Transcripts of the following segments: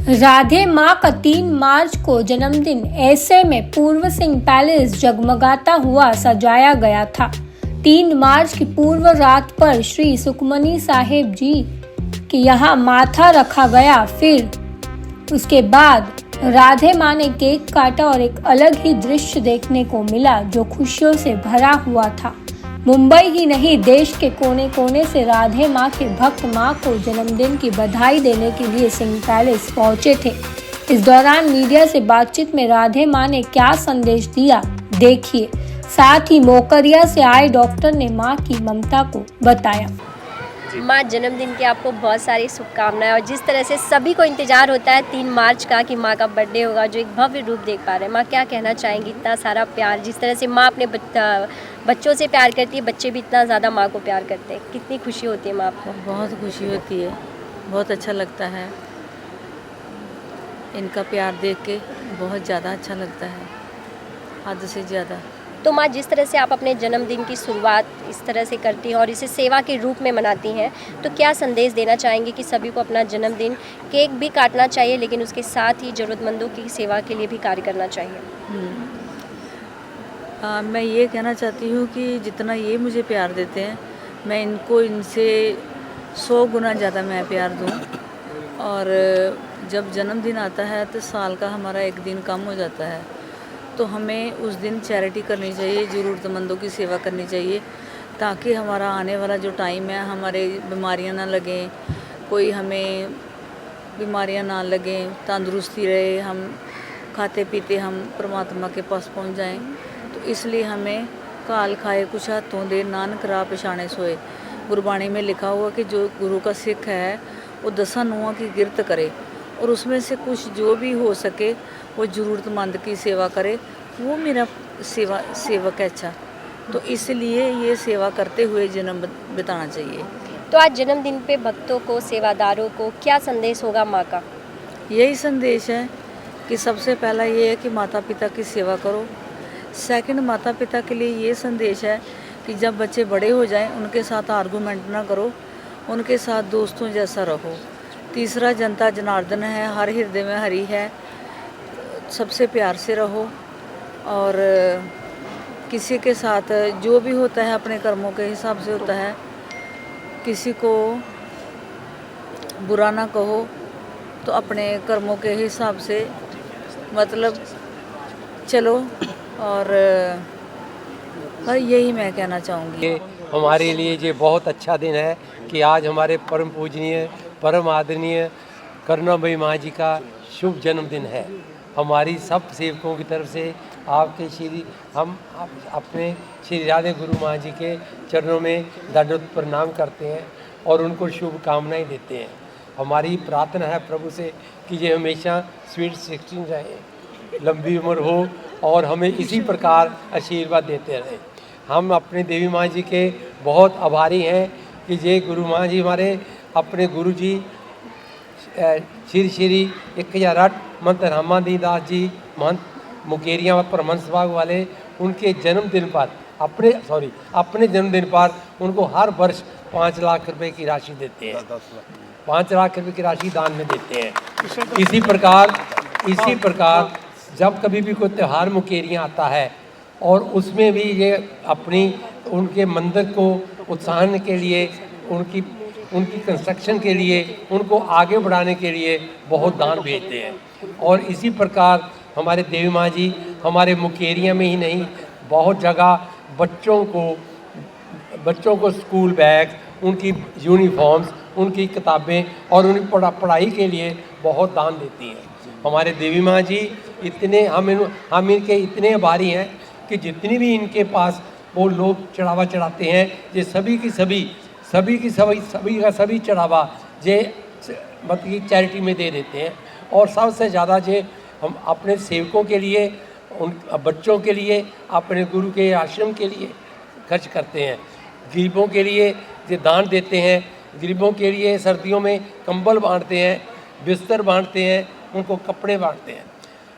राधे माँ का 3 मार्च को जन्मदिन, ऐसे में पूर्व सिंह पैलेस जगमगाता हुआ सजाया गया था। 3 मार्च की पूर्व रात पर श्री सुखमनी साहिब जी के यहाँ माथा रखा गया। फिर उसके बाद राधे माँ ने केक काटा और एक अलग ही दृश्य देखने को मिला जो खुशियों से भरा हुआ था। मुंबई ही नहीं, देश के कोने कोने से राधे माँ के भक्त माँ को जन्मदिन की बधाई देने के लिए सिंह पैलेस पहुंचे थे। इस दौरान मीडिया से बातचीत में राधे माँ ने क्या संदेश दिया, देखिए। साथ ही मोकरिया से आए डॉक्टर ने माँ की ममता को बताया। माँ जन्मदिन की आपको बहुत सारी शुभकामनाएं। और जिस तरह से सभी को इंतजार होता है 3 मार्च का कि माँ का बर्थडे होगा, जो एक भव्य रूप देख पा रहे हैं, माँ क्या कहना चाहेंगी? इतना सारा प्यार, जिस तरह से माँ अपने बच्चों से प्यार करती है, बच्चे भी इतना ज़्यादा माँ को प्यार करते हैं, कितनी खुशी होती है माँ आपको? बहुत खुशी होती है, बहुत अच्छा लगता है। इनका प्यार देख के बहुत ज़्यादा अच्छा लगता है, हद से ज़्यादा। तो माँ, जिस तरह से आप अपने जन्मदिन की शुरुआत इस तरह से करती हैं और इसे सेवा के रूप में मनाती हैं, तो क्या संदेश देना चाहेंगे कि सभी को अपना जन्मदिन केक भी काटना चाहिए, लेकिन उसके साथ ही ज़रूरतमंदों की सेवा के लिए भी कार्य करना चाहिए? मैं ये कहना चाहती हूँ कि जितना ये मुझे प्यार देते हैं, मैं इनको इनसे 100 गुना ज़्यादा मैं प्यार दूँ। और जब जन्मदिन आता है तो साल का हमारा एक दिन कम हो जाता है, तो हमें उस दिन चैरिटी करनी चाहिए, ज़रूरतमंदों की सेवा करनी चाहिए, ताकि हमारा आने वाला जो टाइम है, हमारे बीमारियां ना लगें, कोई हमें बीमारियां ना लगें, तंदुरुस्ती रहे, हम खाते पीते हम परमात्मा के पास पहुंच जाएं। तो इसलिए हमें काल खाए कुछ हाथों दे, नानक राह पछाणे सोए। गुरबाणी में लिखा हुआ कि जो गुरु का सिख है वो 10 नुआं की गिरत करे, और उसमें से कुछ जो भी हो सके वो ज़रूरतमंद की सेवा करे। वो मेरा सेवक है। अच्छा, तो इसलिए ये सेवा करते हुए जन्म बिताना चाहिए। तो आज जन्मदिन पे भक्तों को, सेवादारों को क्या संदेश होगा माँ का? यही संदेश है कि सबसे पहला ये है कि माता पिता की सेवा करो। सेकंड, माता पिता के लिए ये संदेश है कि जब बच्चे बड़े हो जाएं उनके साथ आर्गूमेंट ना करो, उनके साथ दोस्तों जैसा रहो। तीसरा, जनता जनार्दन है, हर हृदय में हरि है, सबसे प्यार से रहो। और किसी के साथ जो भी होता है अपने कर्मों के हिसाब से होता है, किसी को बुरा ना कहो, तो अपने कर्मों के हिसाब से मतलब चलो। और यही मैं कहना चाहूँगी। हमारे लिए ये बहुत अच्छा दिन है कि आज हमारे परम पूजनीय, परम आदरणीय करुणामयी माँ जी का शुभ जन्मदिन है। हमारी सब सेवकों की तरफ से हम अपने श्री राधे गुरु माँ जी के चरणों में दंडवत प्रणाम करते हैं और उनको शुभकामनाएं देते हैं। हमारी प्रार्थना है प्रभु से कि ये हमेशा स्वीट 16 रहे, लंबी उम्र हो और हमें इसी प्रकार आशीर्वाद देते रहें। हम अपने देवी माँ जी के बहुत आभारी हैं कि ये गुरु माँ जी हमारे अपने गुरु जी श्री 1008 महंत रामादी दास जी महंत मुकेरिया परमहंस बाग वाले, उनके जन्मदिन पर अपने जन्मदिन पर उनको हर वर्ष 5 लाख रुपए की राशि देते हैं। 5 लाख रुपए की राशि दान में देते हैं। इसी प्रकार जब कभी भी कोई त्यौहार मुकेरियाँ आता है और उसमें भी ये उनके मंदिर को उत्साहन के लिए, उनकी कंस्ट्रक्शन के लिए, उनको आगे बढ़ाने के लिए बहुत दान भेजते हैं। और इसी प्रकार हमारे देवी माँ जी हमारे मुकेरिया में ही नहीं, बहुत जगह बच्चों को स्कूल बैग, उनकी यूनिफॉर्म्स, उनकी किताबें और उनकी पढ़ाई के लिए बहुत दान देती हैं। हमारे देवी माँ जी हम इनके इतने आभारी हैं कि जितनी भी इनके पास वो लोग चढ़ावा चढ़ाते हैं, ये सभी का चढ़ावा ये मतलब चैरिटी में दे देते हैं। और सबसे ज़्यादा ये हम अपने सेवकों के लिए, उन बच्चों के लिए, अपने गुरु के आश्रम के लिए खर्च करते हैं। गरीबों के लिए ये दान देते हैं, गरीबों के लिए सर्दियों में कंबल बांटते हैं, बिस्तर बांटते हैं, उनको कपड़े बांटते हैं।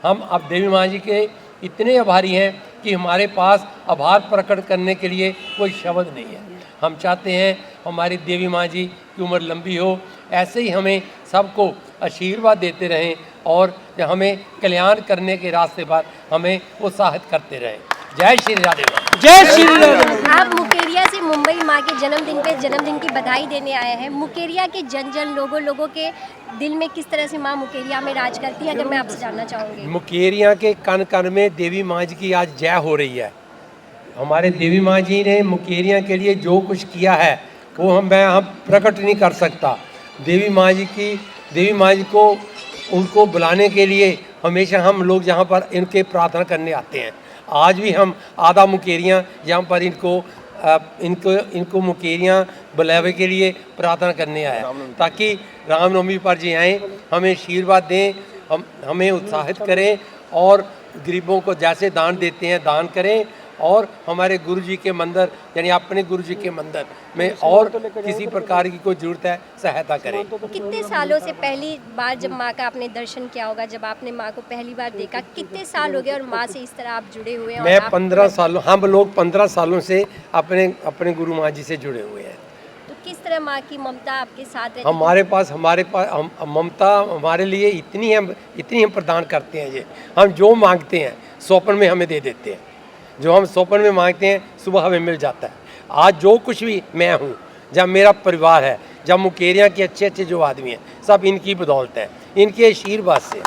हम अब देवी माँ जी के इतने आभारी हैं कि हमारे पास आभार प्रकट करने के लिए कोई शब्द नहीं है। हम चाहते हैं हमारी देवी माँ जी की उम्र लंबी हो, ऐसे ही हमें सबको आशीर्वाद देते रहें और हमें कल्याण करने के रास्ते पर हमें उत्साहित करते रहें। जय श्री राधे माँ। जय श्री राधे। आप मुकेरिया से मुंबई माँ के जन्मदिन पे जन्मदिन की बधाई देने आए हैं। मुकेरिया के जन लोगों के दिल में किस तरह से माँ मुकेरिया में राज करती है, अगर मैं आपसे जानना चाहूँगी। मुकेरिया के कण कण में देवी माँ जी की आज जय हो रही है। हमारे देवी माँ जी ने मुकेरिया के लिए जो कुछ किया है वो मैं प्रकट नहीं कर सकता। देवी माँ जी को उनको बुलाने के लिए हमेशा हम लोग यहाँ पर इनके प्रार्थना करने आते हैं। आज भी हम आधा मुकेरिया यहाँ पर इनको मुकेरिया बुलावे के लिए प्रार्थना करने आया, ताकि रामनवमी पर जी आएँ, हमें आशीर्वाद दें, हमें उत्साहित करें और गरीबों को जैसे दान देते हैं दान करें, और हमारे गुरु जी के मंदिर यानी अपने गुरु जी के मंदिर में और किसी प्रकार की कोई जरूरत है सहायता करें। कितने सालों से पहली बार जब माँ का आपने दर्शन किया होगा, जब आपने माँ को पहली बार देखा, कितने साल हो गए और माँ से इस तरह आप जुड़े हुए हैं? मैं 15 सालों हम लोग 15 सालों से अपने गुरु माँ जी से जुड़े हुए हैं। तो किस तरह माँ की ममता आपके साथ रहती है? हमारे पास ममता हमारे लिए इतनी हम प्रदान करते हैं। ये हम जो मांगते हैं स्वप्न में हमें दे देते हैं। जो हम स्वप्न में मांगते हैं सुबह हमें मिल जाता है। आज जो कुछ भी मैं हूँ, जब मेरा परिवार है, जब मुकेरिया के अच्छे जो आदमी हैं, सब इनकी बदौलत है, इनके आशीर्वाद से।